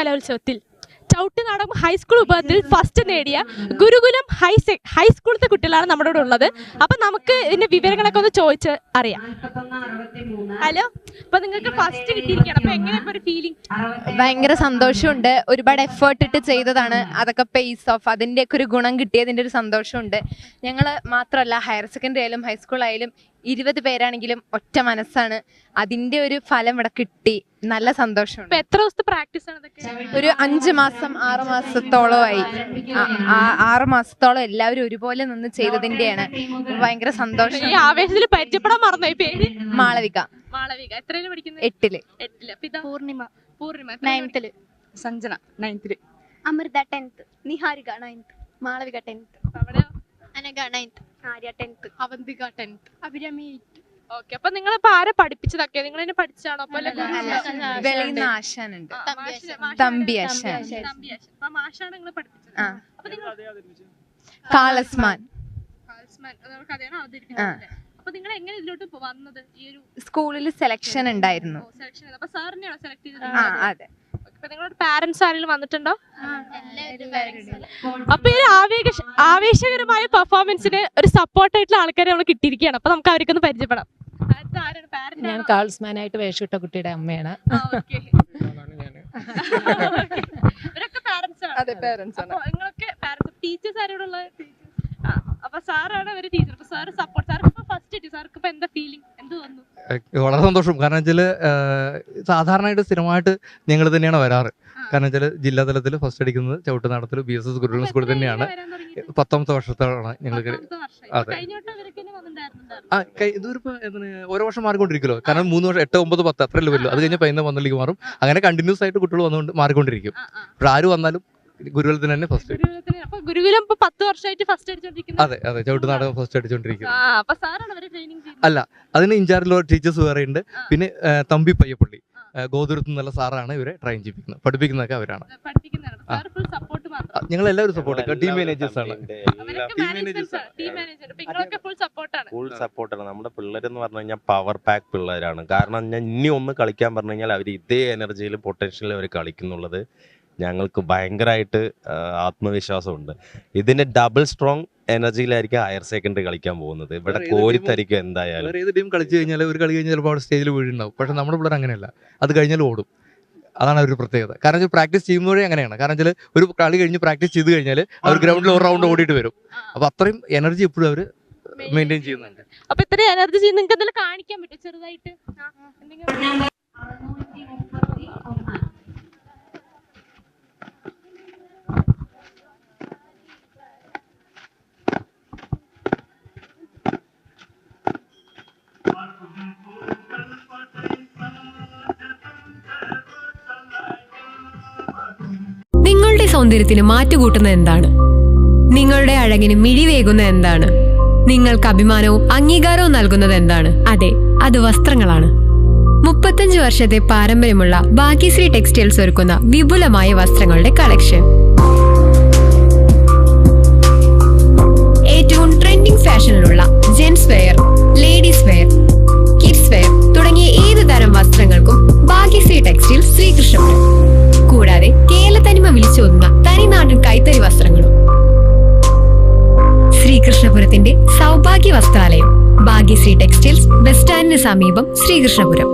കലോത്സവത്തിൽ ചവിട്ടുനാടകം ഹൈസ്കൂൾ വിഭാഗത്തിൽ ഫസ്റ്റ് നേടിയ ഗുരുകുലം ഹൈസ്കൂളത്തെ കുട്ടികളാണ് നമ്മുടെ കൂടെ ഉള്ളത്. അപ്പൊ നമുക്ക് ഇതിന്റെ വിവരങ്ങളൊക്കെ ഒന്ന് ചോദിച്ച് അറിയാം. ഹലോ, അപ്പൊ നിങ്ങൾക്ക് ഫസ്റ്റ് കിട്ടിയിരിക്കണം, അപ്പൊ എങ്ങനെയാ ഒരു ഫീലിംഗ്? ഭയങ്കര സന്തോഷമുണ്ട്. ഒരുപാട് എഫേർട്ട് ഇട്ട് ചെയ്തതാണ്, അതൊക്കെ പേസ് ഓഫ്, അതിൻ്റെ ഒക്കെ ഒരു ഗുണം കിട്ടിയതിൻ്റെ ഒരു സന്തോഷമുണ്ട്. ഞങ്ങൾ മാത്രമല്ല, ഹയർ സെക്കൻഡറി ആയാലും ഹൈസ്കൂൾ ആയാലും 20 പേരാണെങ്കിലും ഒറ്റ മനസ്സാണ്. അതിന്റെ ഒരു ഫലം ഇവിടെ കിട്ടി. നല്ല സന്തോഷമുണ്ട്. എത്ര ദിവസത്തെ പ്രാക്ടീസ് ആണ്? ഒരു 5 മാസം 6 മാസത്തോളമായി. 6 മാസത്തോളം എല്ലാവരും ഒരുപോലെ നിന്ന് ചെയ്തതിന്റെയാണ്. ഭയങ്കര സന്തോഷം. ഈ ആവേശത്തിൽ പരിചയപ്പെടാൻ മറന്നു. പേര് മാളവിക. മാളവിക എത്രയില് പഠിക്കുന്നത്? 8ല്. Purnima 9th. Sanjana 9th. Amrita 10th. Niharika 9th. Malavika 10th. അവിടെയോ? Anagha 9th. Arya 10th. Avanthika 10th. Abhirami 8th. Okay, അപ്പൊ നിങ്ങളിപ്പോ ആരെ പഠിപ്പിച്ചതൊക്കെ? നിങ്ങൾ തന്നെ പഠിച്ചാണോ? വെളിയിൽ ആശാനുണ്ട്, തമ്പി ആശാൻ. മാഷാണ് നിങ്ങൾ പഠിപ്പിച്ചത്. അപ്പൊ നിങ്ങൾ കാളസ്മാൻ. കഥയാണ് അവതരിപ്പിച്ചത്. അപ്പൊ നിങ്ങൾ എങ്ങനെ ഇതിലോട്ട് വന്നത്? ഈ ഒരു സ്കൂളിൽ സെലക്ഷൻ ഉണ്ടായിരുന്നു. അപ്പൊ സാറിനെയാണോ സെലക്ട് ചെയ്തത്? അതെ. നിങ്ങളുടെ പാരന്റ്സ് ആരെങ്കിലും വന്നിട്ടുണ്ടോ? അപ്പൊ ഈ ആവേശകരമായ പെർഫോമൻസിന് ഒരു സപ്പോർട്ടായിട്ടുള്ള ആൾക്കാരെ നമ്മൾ കിട്ടിയിരിക്കുകയാണ്. അപ്പൊ നമുക്ക് അവർക്കൊന്ന് പരിചയപ്പെടാം. ഞാൻ കാൾസ്മാനായിട്ട് വേഷിട്ട കുട്ടിയുടെ അമ്മയാണ്. ടീച്ചേഴ്സ് ആരോടുള്ള? അപ്പൊ സാറാണ് അവര് ടീച്ചർ. അപ്പൊ സാറ് സപ്പോർട്ട്. സാർക്ക് ഫസ്റ്റ് കിട്ടി. സാർക്ക് ഇപ്പൊ എന്താ ഫീലിംഗ്? എന്ത് തോന്നുന്നു? വളരെ സന്തോഷം. കാരണം വെച്ചാൽ സാധാരണയായിട്ട് സ്ഥിരമായിട്ട് ഞങ്ങൾ തന്നെയാണ് വരാറ്. കാരണം വെച്ചാൽ ജില്ലാ തലത്തിൽ ഫസ്റ്റ് അടിക്കുന്നത് ചവിട്ടുനാടത്തിൽ BSS ഗുരുകുലം സ്കൂളിൽ തന്നെയാണ്. 10ാമത്തെ വർഷത്തോളാണ് ഞങ്ങൾക്ക്. അതെ, ഇതൊരിപ്പോ ഓരോ വർഷം മാറിക്കൊണ്ടിരിക്കുമല്ലോ. കാരണം 3 വർഷം 8, 9, 10 അത്രയല്ലേ വരുമല്ലോ. അത് കഴിഞ്ഞാൽ 11 മാറും. അങ്ങനെ കണ്ടിന്യൂസ് ആയിട്ട് കുട്ടികൾ വന്നുകൊണ്ട് മാറിക്കൊണ്ടിരിക്കും. അപ്പോൾ ആര് വന്നാലും ഗുരുകുലത്തിന് തന്നെ ഫസ്റ്റ്. ഗുരുകുലം 10 വർഷമായിട്ട് ഫസ്റ്റ് അടിച്ചോണ്ടിരിക്കുന്നത്. അതെ അതെ, ചവിട്ടുനാടകം ഫസ്റ്റ് അടിച്ചോണ്ടിരിക്കുന്നത്. ട്രെയിനിങ് അല്ല, അതിന് ഇൻചാർജിലുള്ള ടീച്ചേഴ്സ് വേറെ ഉണ്ട്. പിന്നെ തമ്പി പയ്യപ്പള്ളി ഗോതുരത്ത് നിന്നുള്ള സാറാണ് ഇവരെ ട്രെയിൻ ചെയ്യിപ്പിക്കുന്നത്. പഠിപ്പിക്കുന്നതൊക്കെ അവരാണ്. ഞങ്ങൾ എല്ലാവരും സപ്പോർട്ട്. ടീം മാനേജേഴ്സ് ആണ്. ഫുൾ സപ്പോർട്ടാണ്. നമ്മുടെ പിള്ളേരെന്ന് പറഞ്ഞു കഴിഞ്ഞാൽ പവർ പാക്ക് പിള്ളേരാണ്. കാരണം ഞാൻ ഇനി ഒന്ന് കളിക്കാൻ പറഞ്ഞു കഴിഞ്ഞാൽ അവർ ഇതേ എനർജിയിൽ പൊട്ടൻഷ്യലിൽ അവർ കളിക്കുന്നുള്ളത് ഞങ്ങൾക്ക് ഭയങ്കരമായിട്ട് ആത്മവിശ്വാസമുണ്ട്. ഇതിന്റെ ഡബിൾ സ്ട്രോങ് എനർജിയിലായിരിക്കും ഹയർ സെക്കൻഡറി കളിക്കാൻ പോകുന്നത്. ഇവിടെ കോരിത്തരിക്കും എന്തായാലും. ഏത് ടീം കളിച്ചു കഴിഞ്ഞാൽ ഒരു കളി കഴിഞ്ഞാൽ ചിലപ്പോൾ അവിടെ സ്റ്റേജിൽ വീഴുണ്ടാവും. പക്ഷെ നമ്മുടെ പിള്ളേർ അങ്ങനെയല്ല, അത് കഴിഞ്ഞാൽ ഓടും. അതാണ് ഒരു പ്രത്യേകത. കാരണം വെച്ചാൽ പ്രാക്ടീസ് ചെയ്യുമ്പോഴേ അങ്ങനെയാണ്. കാരണം വെച്ചാൽ ഒരു കളി കഴിഞ്ഞ് പ്രാക്ടീസ് ചെയ്ത് കഴിഞ്ഞാൽ അവർ ഗ്രൗണ്ടിൽ ഒരു റൗണ്ട് ഓടിയിട്ട് വരും. അപ്പൊ അത്രയും എനർജി എപ്പോഴും അവർ മെയിൻറ്റെയിൻ ചെയ്യുന്നുണ്ട്. അപ്പൊ ഇത്രയും എനർജി ചെയ്യുന്ന നിങ്ങൾക്ക് എന്തെങ്കിലും കാണിക്കാൻ പറ്റും ചെറുതായിട്ട്? നിങ്ങളുടെ സൗന്ദര്യത്തിന് മാറ്റുകൂട്ടുന്ന എന്താണ്? നിങ്ങളുടെ അഴകിന് മിഴിവേകുന്ന എന്താണ്? നിങ്ങൾക്ക് അഭിമാനവും അംഗീകാരവും നൽകുന്നത് എന്താണ്? അതെ, അത് വസ്ത്രങ്ങളാണ്. 35 വർഷത്തെ പാരമ്പര്യമുള്ള ഭാഗ്യശ്രീ ടെക്സ്റ്റൈൽസ് ഒരുക്കുന്ന വിപുലമായ വസ്ത്രങ്ങളുടെ കളക്ഷൻ. ഏറ്റവും ട്രെൻഡിംഗ് ഫാഷനിലുള്ള gents wear, ladies wear, kids wear തുടങ്ങിയ ഏത് തരം വസ്ത്രങ്ങൾക്കും ഭാഗ്യശ്രീ ടെക്സ്റ്റൈൽസ് ശ്രീകൃഷ്ണപുരം. കൂടാതെ കേരളത്തനിമ വിളിച്ചോതുന്ന തനിനാടൻ കൈത്തറി വസ്ത്രങ്ങളും. ശ്രീകൃഷ്ണപുരത്തിന്റെ സൗഭാഗ്യ വസ്ത്രാലയം, ഭാഗ്യശ്രീ ടെക്സ്റ്റൈൽസ്, ബസ് സ്റ്റാൻഡിന് സമീപം, ശ്രീകൃഷ്ണപുരം.